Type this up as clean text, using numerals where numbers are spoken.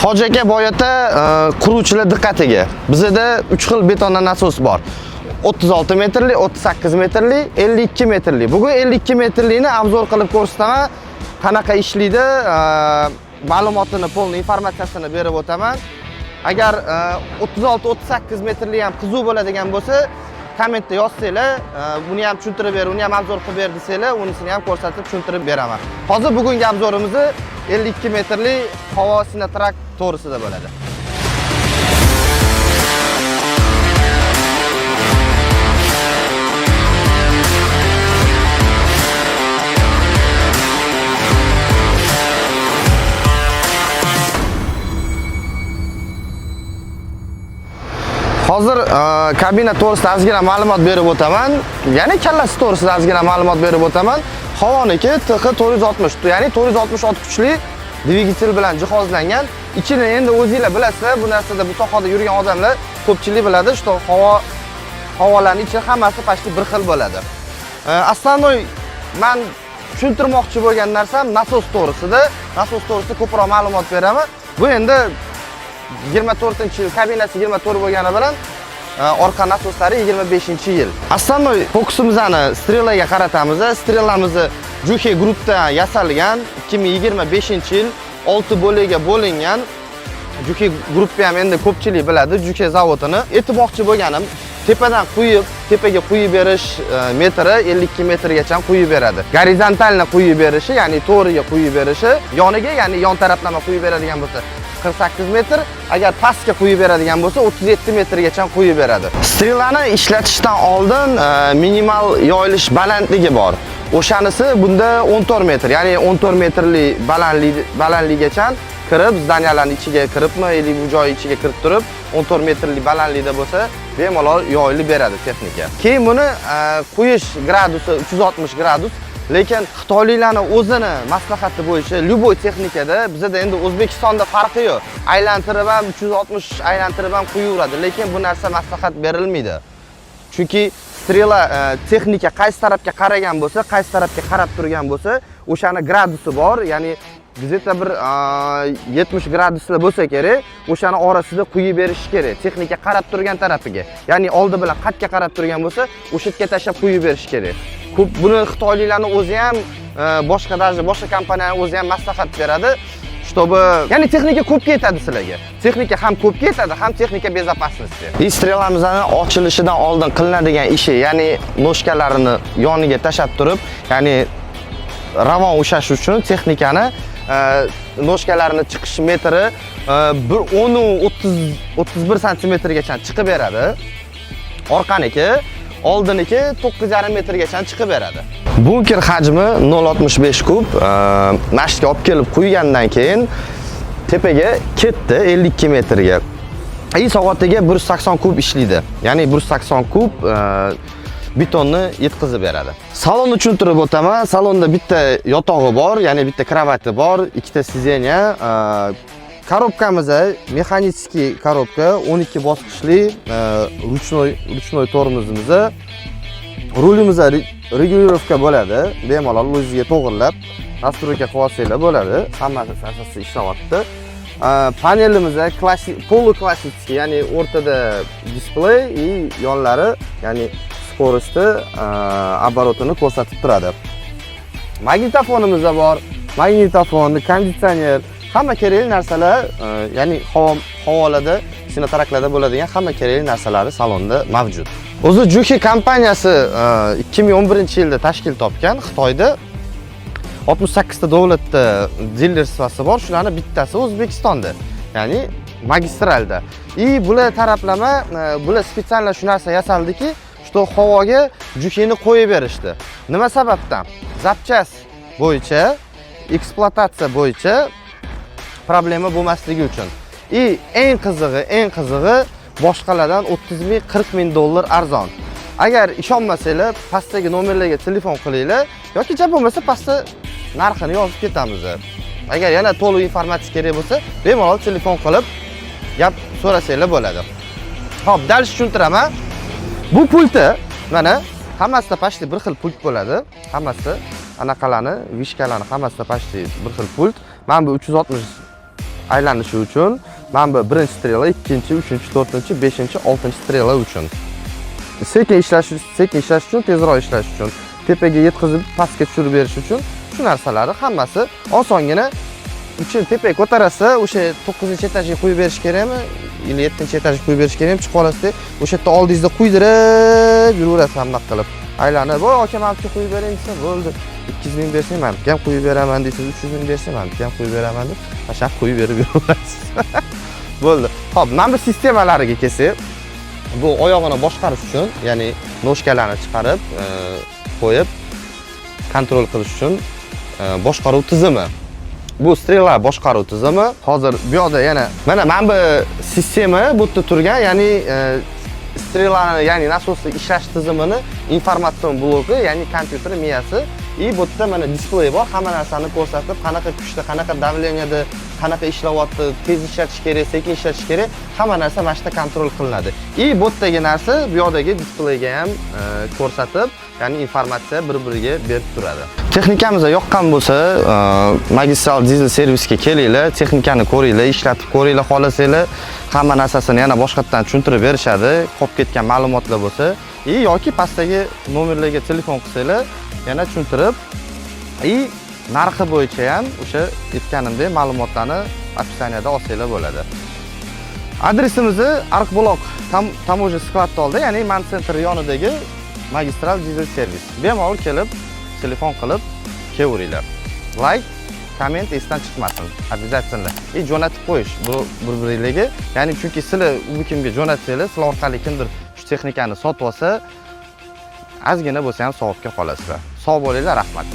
Hoji aka boyata quruvchilar diqqatiga. Bizda 3 xil betondan nasos bor. 36 metrli, 38 metrli, 52 metrli. Bugun 52 metrlikni obzor qilib ko'rsataman. Qanaqa ishlaydi, ma'lumotini, polni informatsiyasini berib o'taman. Agar 36-38 metrli ham qizuv bo'ladigan bo'lsa, kommentda yozsanglar, buni ham tushuntirib ber, uni ham obzor qilib ber desanglar, unisini ham ko'rsatib tushuntirib beraman. Hozir bugungi obzorimizni 52 metrli havo Sinotrak to'g'risida bo'ladi. Hozir kabina to'g'risida ozgina ma'lumot berib o'taman. Ya'ni kallasi to'g'risida ozgina ma'lumot berib o'taman. Havoniki TX460, ya'ni 466 kuchli dvigatel bilan jihozlangan. Ichini endi o'zingizlar bilasizlar, bu narsada bu sohada yurgan odamlar ko'pchilik biladi, что havolarning ichi hammasi почти bir xil bo'ladi. Основной men tushuntirmoqchi bo'lgan narsam nasos to'g'risida. Nasos to'g'risida ko'proq ma'lumot beraman. Bu endi 24-yil kabinasi 24 bo'lgani bilan orqa nasoslari 25-yil. Основной fokusimizni strelaga qaratamiz. Strelamizni Juhe Groupdan yasalgan 2025-yil 6 bo'lakga bo'lingan. Juhe Groupni ham endi ko'pchilik biladi, Juhe zavodini. Aytmoqchi bo'lganim, tepadan tepaga quyib berish metri 52 metrgacha quyib beradi. Gorizontalni quyib berishi, ya'ni to'g'riga quyib berishi, yoniga, ya'ni yon taraflama quyib beradigan bo'lsa 48 metr, agar pastga quyib beradigan bo'lsa 37 metrgacha quyib beradi. Strelani ishlatishdan oldin minimal yoyilish balandligi bor. O'shanisi bunda 14 metr, ya'ni 14 metrli balandligigacha kirib, zdaniyalarning ichiga kiribmi, bu joy ichiga kirib turib, 14 metrli balandlikda bo'lsa, bemalol yoyilib beradi texnika. Keyin buni quyish gradusi 360 gradus. Lekin xitoyliklarning o'zini maslahati bo'yicha любой texnikada bizda endi O'zbekistonda farqi yo'q. Aylantirib ham 360 aylantirib ham qo'yaveradi, lekin bu narsa maslahat berilmaydi. Chunki strela texnika qaysi tarafga qaragan bo'lsa, qaysi tarafga qarab turgan bo'lsa, o'shani gradusi bor, ya'ni bizda bir 70 gradusda bo'lsa kerak, o'shani orasida quyib berish kerak. Texnika qarab turgan tarafiga. Ya'ni oldi bilan qatga qarab turgan bo'lsa, o'sha yerga tashlab quyib berish kerak. Ko'p buni xitoyliklarning o'zi ham, boshqa kompaniyalar o'zi ham maslahat beradi, чтобы, ya'ni texnika ko'pga yetadi sizlarga. Texnika ham ko'pga yetadi, ham texnika безопасности. Strelamizning ochilishidan oldin qilinadigan ishi, ya'ni noshkalarini yoniga tashab turib, ya'ni ravon ushlash uchun texnikani noshkalarini chiqish metri 10-31 santimetrgacha chiqib beradi. Orqaniki, oldiniki 9,5 metrgacha chiqib beradi. Bunker hajmi 0,65 kub. Nashtga olib kelib qo'ygandan keyin tepaga ketdi 52 metrga. Soatiga 180 kub ishlaydi. Ya'ni 180 kub betonni yetkazib beradi. Salonni tushuntirib o'taman. Salonda bitta yotog'i bor, ya'ni bitta kravati bor, ikkita sidzeniya. Korobkamiz mexanический korobka, 12 bosqichli, ruchnoy tormozimiz. Rulimiz regulirovka bo'ladi. Bemalol o'zingizga to'g'rilab, nastroyka qilib olsanglar bo'ladi. Hammasi asosiy ishlayapti. Panelimiz polo-klassik, ya'ni o'rtada displey va yonlari, ya'ni skorosti, оборотini ko'rsatib turadi. Magnitofonimiz bor. Magnitofon, konditsioner, hamma kerakli narsalar, ya'ni havolada, sinotraklarda bo'ladigan hamma kerakli narsalari salonda mavjud. O'zi Juhe kompaniyasi 2011-yilda tashkil topgan Xitoyda 68 ta davlatda diler sifati bor, shularning bittasi O'zbekistonda, ya'ni magistralda. Bular taraflama, bular spesial shu narsa yasaldiki, что havoga Juheni qo'yib berishdi. Nima sababdan? Zapchast bo'yicha, ekspluatatsiya bo'yicha problema bo'lmasligi uchun. Eng qizig'i boshqalardan 30 ming, 40 ming dollar arzon. Agar ishonmasanglar, pastdagi nomerlarga telefon qilinglar yoki jab bo'lmasa pastda narxini yozib ketamiz. Agar yana to'liq informatsiya kerak bo'lsa, bemalol telefon qilib gap so'rasanglar bo'ladi. Xo'p, dalish tushuntiraman. Bu pulti mana hammasida почти bir xil pult bo'ladi. Hammasi anaqalarni, vishkalarni hammasida почти bir xil pult. Men bu 360 aylanishi uchun, mana bu birinchi strela, ikkinchi, uchinchi, to'rtinchi, beshinchi, oltinchi strela uchun. Sekin ishlash uchun, tezroq ishlash uchun, tepaga yetkazib pastga tushirib berish uchun shu narsalar hammasi osongina. Uchun tepaga ko'tarasa, o'sha 9-etajga qo'yib berish kerakmi? 7-etajga qo'yib berish kerakmi? Chiqib olasizda, o'sha yerda oldingizda quydirib yuraverasiz hamma qilib. Aylanib, "Voy, aka, men ham qo'yib bering" desa, bo'ldi. 200 ming bersang, men ham qo'yib beraman deysiz, 300 ming bersang, men ham qo'yib beraman deb, ashaq qo'yib berib yuraverasiz. Bo'ldi. Xo'p, mana bu sistemalariga kelsak, bu oyog'ini boshqarish uchun, ya'ni noshkalarni chiqarib, qo'yib kontrol qilish uchun boshqaruv tizimi. Bu strela boshqaruv tizimi. Hozir bu yoqda yana mana bu sistema bu yerda turgan, ya'ni strelani, ya'ni nasosning ishlash tizimini informatsion bloki, ya'ni kompyuter miyasi. Bu yerda mana displey bor, hamma narsani ko'rsatib, qanaqa kuchda, qanaqa davleniyada, qanaqa ishlayapti, tez ishlatish kerak, sekin ishlatish kerak, hamma narsa mana shunda kontrol qilinadi. Bu yerdagi narsa bu yoqdagi displeyga ham ko'rsatib, ya'ni informatsiya bir-biriga berib turadi. Texnikamizga yoqqan bo'lsa, magistral dizel servisga kelinglar, texnikani ko'ringlar, ishlatib ko'ringlar, xohlasanglar, hamma narsasini yana boshqatdan tushuntirib berishadi, qolib ketgan ma'lumotlar bo'lsa, yoki pastdagi nomerlarga telefon qilsanglar, yana tushuntirib, narxi bo'yicha ham o'sha aytganimdek ma'lumotlarni opisaniyada olsanglar bo'ladi. Adresimizni Arqbuloq Tamoja skladda oldi, ya'ni Man Center yonidagi magistral dizel servis. Bemalol kelib, telefon qilib kelaveringlar. Like, komment esdan chiqmasin. Обязательно. Jo'natib qo'yish bu bir-biringizga, ya'ni chunki sizlar u kimga jo'natsanglar, sizlar orqali kimdir shu texnikani sotib olsa, ozgina bo'lsa ham savobga qolasizlar. Sog' bo'linglar, rahmat.